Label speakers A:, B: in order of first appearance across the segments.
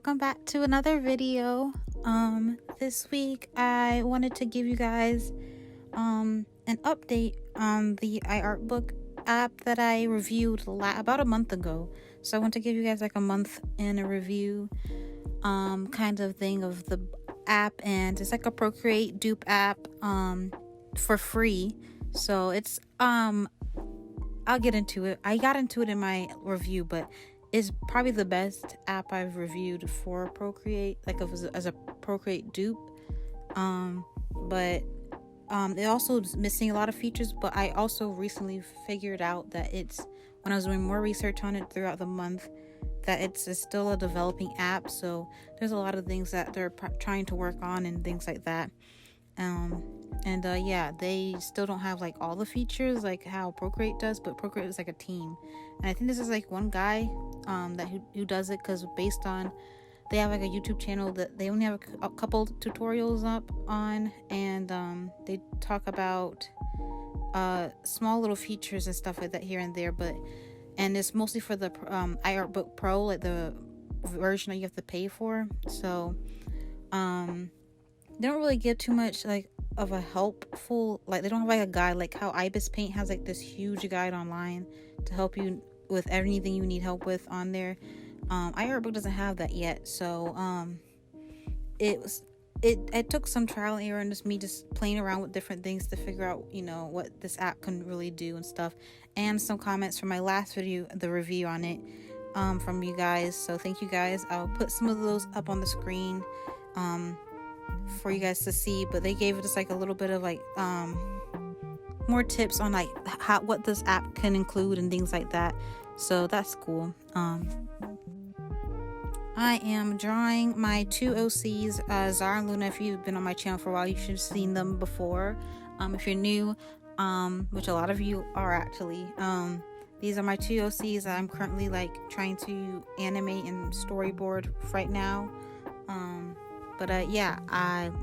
A: welcome back to another video. This week I wanted to give you guys an update on the iArtbook app that I reviewed about a month ago. So I want to give you guys like a month in a review kind of thing of the app, and it's like a Procreate dupe app for free. So it's I'll get into it. I got into it in my review, but it's probably the best app I've reviewed for Procreate, like as a Procreate dupe. But it also is missing a lot of features. But I also recently figured out that when I was doing more research on it throughout the month, that it's still a developing app. So there's a lot of things that they're trying to work on and things like that. Yeah, they still don't have like all the features like how Procreate does, but Procreate is like a team, and I think this is like one guy who does it, because based on they have like a YouTube channel that they only have a couple tutorials up on, and they talk about small little features and stuff like that here and there, and it's mostly for the iArtbook Pro, like the version that you have to pay for. So they don't really give too much like of a helpful, like they don't have like a guide like how Paint has like this huge guide online to help you with everything you need help with on there. iArtbook doesn't have that yet, so it took some trial and error and just playing around with different things to figure out what this app can really do and stuff, and some comments from my last video, the review on it, from you guys. So thank you guys. I'll put some of those up on the screen for you guys to see, but they gave us like a little bit of like more tips on like what this app can include and things like that, so that's cool. I am drawing my two OCs, Zarah and Luna. If you've been on my channel for a while, you should have seen them before. If you're new, which a lot of you are actually, these are my two OCs that I'm currently like trying to animate and storyboard right now. Yeah,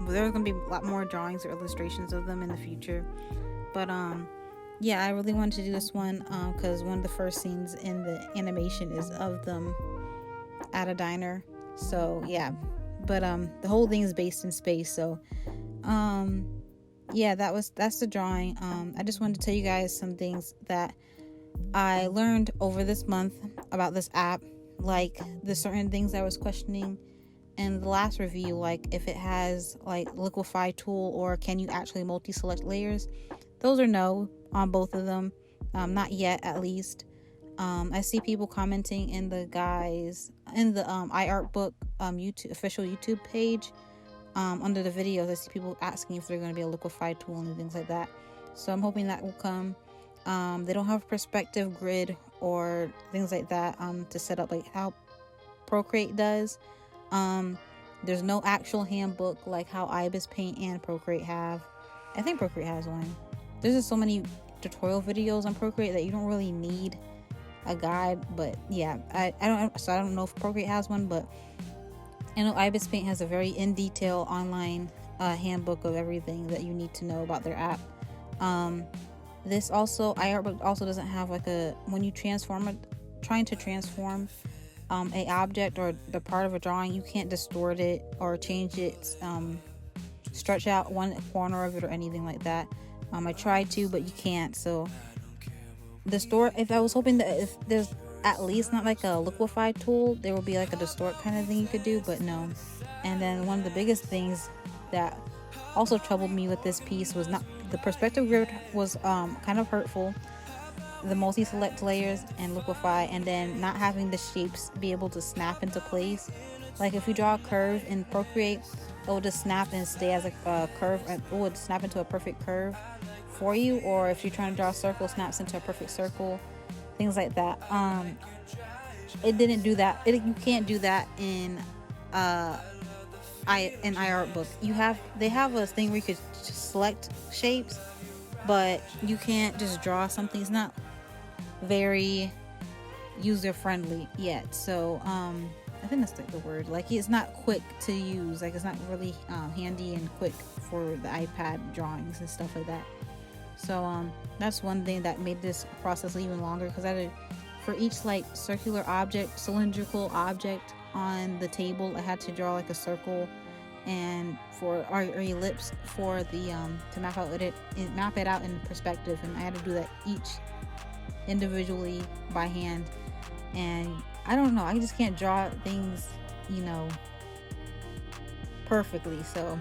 A: there's gonna be a lot more drawings or illustrations of them in the future. But yeah, I really wanted to do this one because one of the first scenes in the animation is of them at a diner. So yeah, but the whole thing is based in space. So yeah, that's the drawing. I just wanted to tell you guys some things that I learned over this month about this app, like the certain things I was questioning in the last review, like if it has like liquify tool or can you actually multi-select layers. Those are no on both of them, not yet at least. I see people commenting in the iArtbook YouTube official YouTube page, under the videos. I see people asking if they're going to be a liquify tool and things like that, so I'm hoping that will come. They don't have perspective grid or things like that to set up like how Procreate does. There's no actual handbook like how Paint and Procreate have. I think Procreate has one. There's just so many tutorial videos on Procreate that you don't really need a guide. But yeah, I don't know if Procreate has one, but I know Paint has a very in detail online handbook of everything that you need to know about their app. This also, iArtbook also doesn't have like when you trying to transform a object or the part of a drawing, you can't distort it or change it, stretch out one corner of it or anything like that. I tried to, but you can't. So if I was hoping that if there's at least not like a liquify tool, there will be like a distort kind of thing you could do, but no. And then one of the biggest things that also troubled me with this piece was not the perspective grid was kind of hurtful, the multi-select layers and liquify, and then not having the shapes be able to snap into place. Like if you draw a curve in Procreate, it will just snap and stay as a curve, and it would snap into a perfect curve for you. Or if you're trying to draw a circle, snaps into a perfect circle, things like that. It didn't do that. You can't do that in iArtbook. They have a thing where you could just select shapes, but you can't just draw something. It's not very user friendly yet. So I think that's like the word. Like it's not quick to use. Like it's not really handy and quick for the iPad drawings and stuff like that. So that's one thing that made this process even longer, because I had to, for each like circular object, cylindrical object, on the table. I had to draw like a circle and for or ellipse for the to map it out in perspective, and I had to do that each individually by hand. And I don't know, I just can't draw things, you know, perfectly. So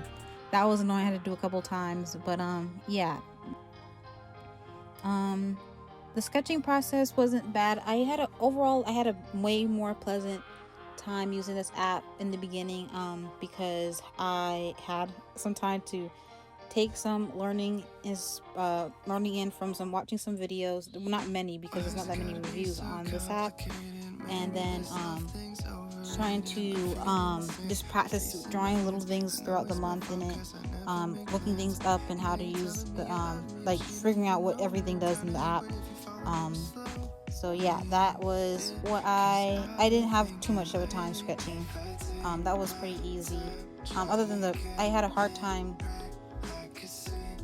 A: that was annoying. I had to do a couple times, but yeah. The sketching process wasn't bad. I had a way more pleasant time using this app in the beginning, because I had some time to take some learning in from watching some videos. Well, not many, because there's not that many reviews on this app, and then trying to just practice drawing little things throughout the month in it, looking things up and how to use the like figuring out what everything does in the app. So yeah, that was what I didn't have too much of a time sketching. That was pretty easy. Other than I had a hard time.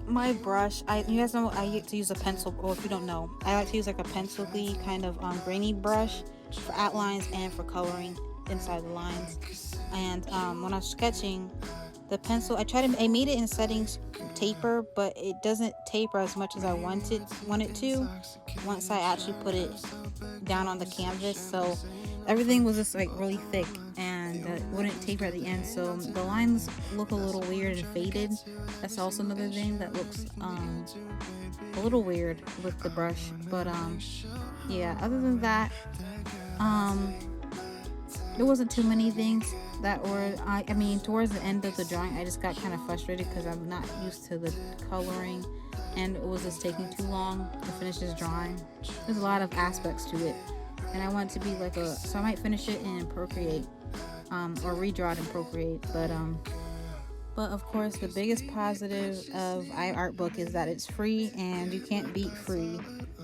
A: My brush, you guys know I like to use a pencil, or if you don't know, I like to use like a pencil-y kind of grainy brush for outlines and for coloring inside the lines. And when I was sketching, the pencil, I made it in settings taper, but it doesn't taper as much as I want it to once I actually put it down on the canvas. So everything was just like really thick, and it wouldn't taper at the end, so the lines look a little weird and faded. That's also another thing that looks a little weird with the brush. But yeah, other than that, there wasn't too many things that were I mean towards the end of the drawing I just got kind of frustrated because I'm not used to the coloring, and it was just taking too long to finish this drawing. There's a lot of aspects to it, and I want it to be like so I might finish it in Procreate, or redraw it in Procreate. But of course, the biggest positive of iArtbook is that it's free, and you can't beat free.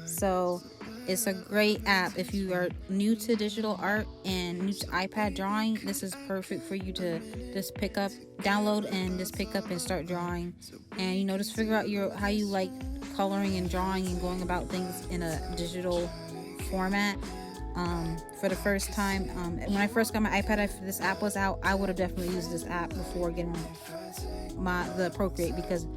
A: So it's a great app. If you are new to digital art and new to iPad drawing, this is perfect for you to just download and just pick up and start drawing. And you know, just figure out how you like coloring and drawing and going about things in a digital format. For the first time, when I first got my iPad, if this app was out, I would have definitely used this app before getting the Procreate, because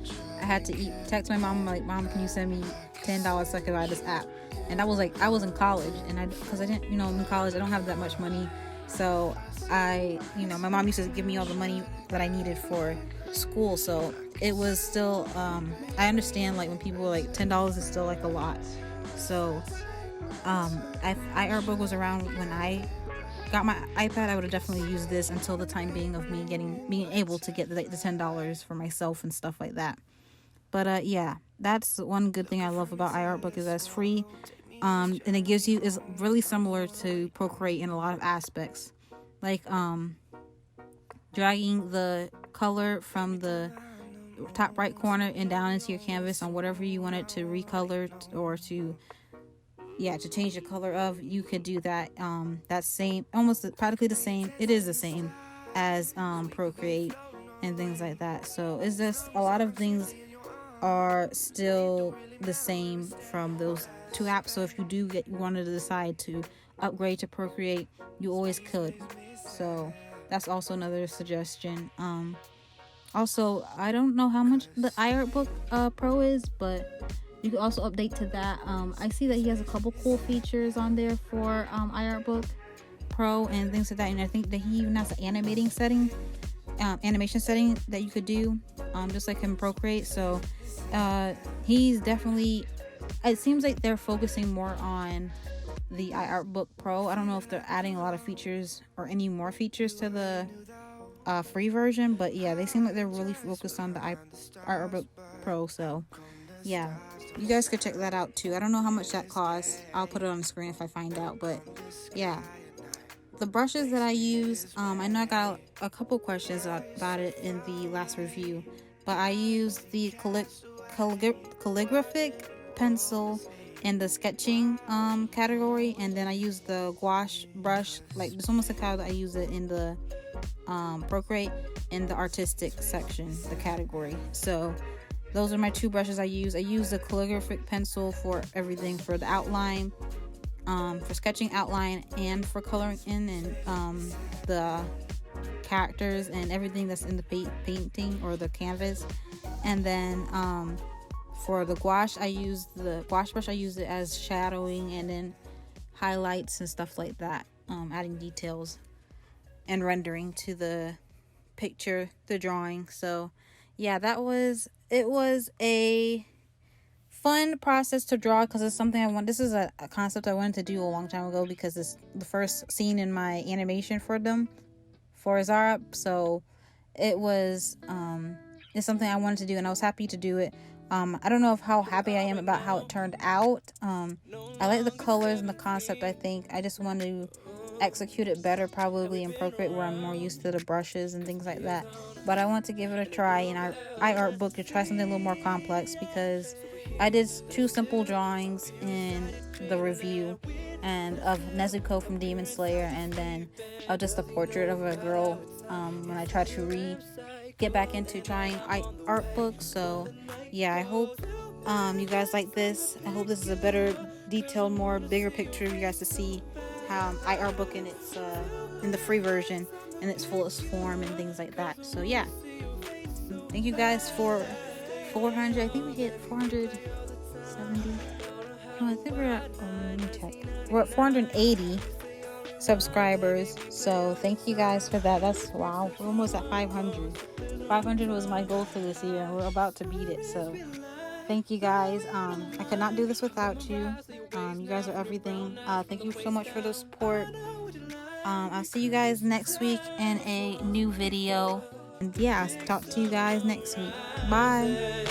A: I had to text my mom like, "Mom, can you send me $10 so I could buy this app?" And I was in college, and because I didn't, in college I don't have that much money, so my mom used to give me all the money that I needed for school, so it was still I understand like when people were like $10 is still like a lot. So iArtbook was around when I got my iPad. I would have definitely used this until the time being of me being able to get the $10 for myself and stuff like that. But yeah, that's one good thing I love about iArtbook, is that it's free, and it is really similar to Procreate in a lot of aspects, like dragging the color from the top right corner and down into your canvas on whatever you want it to recolor or to change the color of. You could do that. That's same, almost practically the same. It is the same as Procreate and things like that. So it's just a lot of things are still the same from those two apps. So if you wanted to decide to upgrade to Procreate, you always could. So that's also another suggestion. Also, I don't know how much the iArtbook Pro is, but you can also update to that. I see that he has a couple cool features on there for iArtbook Pro and things like that, and I think that he even has an animation setting that you could do, just like in Procreate. So he's definitely, it seems like they're focusing more on the iArtbook Pro. I don't know if they're adding a lot of features or any more features to the free version, but yeah, they seem like they're really focused on the iArtbook Pro. So yeah, you guys could check that out too. I don't know how much that costs. I'll put it on the screen if I find out. But yeah, the brushes that I use, I know I got a couple questions about it in the last review, but I use the calligraphic pencil in the sketching category, and then I use the gouache brush, like it's almost like how I use it in the Procreate in the artistic section, the category. So those are my two brushes I use. I use the calligraphic pencil for everything, for the outline, for sketching outline and for coloring in, and the characters and everything that's in the painting or the canvas. And then for the gouache, I use the gouache brush. I use it as shadowing and then highlights and stuff like that, adding details and rendering to the picture, the drawing. So yeah, it was a fun process to draw, because it's something I want. This is a concept I wanted to do a long time ago, because it's the first scene in my animation for Zarah. So it was it's something I wanted to do, and I was happy to do it. I don't know how happy I am about how it turned out. I like the colors and the concept. I think I just want to execute it better, probably in Procreate, where I'm more used to the brushes and things like that. But I want to give it a try in iArtbook to try something a little more complex, because I did 2 simple drawings in the review, and of Nezuko from Demon Slayer, and then just a portrait of a girl when I tried to get back into trying iArtbook. So yeah, I hope you guys like this. I hope this is a better, detailed, more bigger picture for you guys to see how iArtbook in the free version in its fullest form and things like that. So yeah, thank you guys for 400. I think we hit 470. No, I think we're at, let me check. We're at 480 subscribers. So thank you guys for that. That's wow. We're almost at 500. 500 was my goal for this year, and we're about to beat it. So thank you guys. I could not do this without you. You guys are everything. Thank you so much for the support. I'll see you guys next week in a new video. And yeah, I'll talk to you guys next week. Bye.